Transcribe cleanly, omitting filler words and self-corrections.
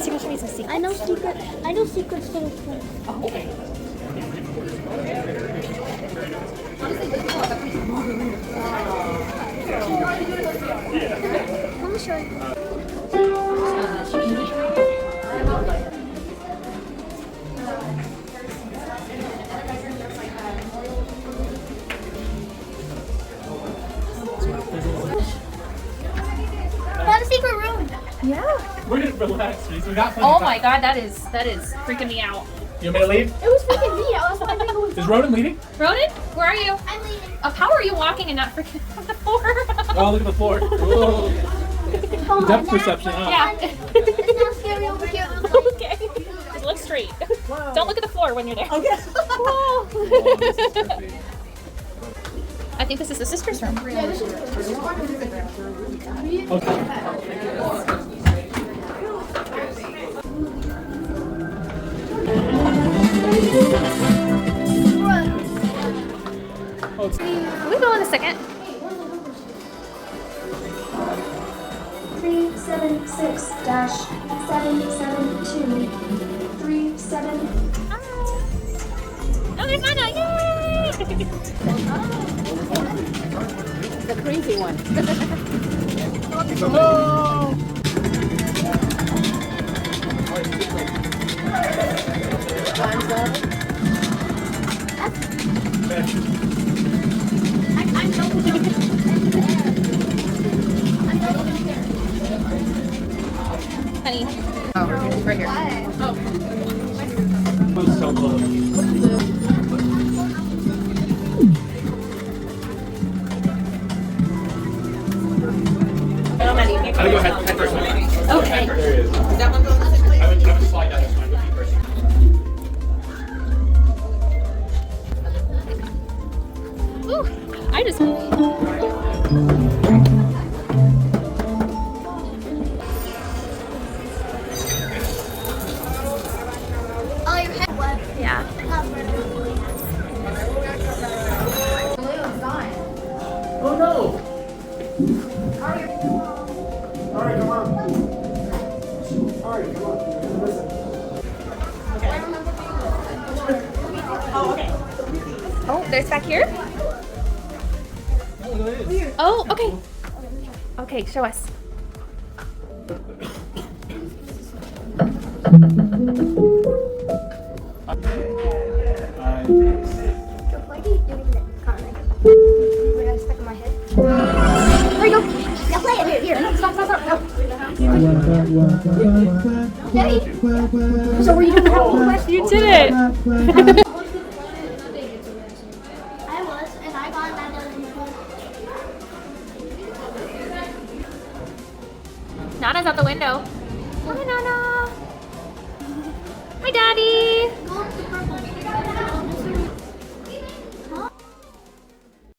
She can show me some secrets. I know secrets to this place. Oh, okay. Let me show you. Found a secret room. Yeah. We're gonna relax, Reese. We got plenty Oh of time. my god, that is freaking me out. You want me to leave? It was freaking me. I was wondering who was Is Ronan leaving? Ronan, where are you? I'm leaving. How are you walking and not freaking on the floor? Oh, look at the floor. Whoa. Oh, Depth now- perception, huh? Yeah. It's not scary over here. Okay. Just look straight. Don't look at the floor when you're there. Okay. Whoa. I think this is the sister's room. Yeah, this is Oh, it's Can we go in a second? 376-77237. Oh, there's Anna! Yay! The crazy one. I'm Honey. Oh, right here. so close. Oh, honey. I'm gonna go head first. Okay. There it is. That one goes this way? I would slide down this one. Go feet first. Ooh, I just. Oh, your head wet. Yeah. Oh no! Alright, come on. Alright, come on. Listen. Oh, there's back here? Oh, no, it is. Oh, okay. Okay, show us. Why are you doing that? Wait, I stuck in my head. There you go. Now play it. Here. No, stop. No. Yay. So were you doing the whole quest? You did it! I was, and I got that other one. Nana's out the window. Hi, Nana.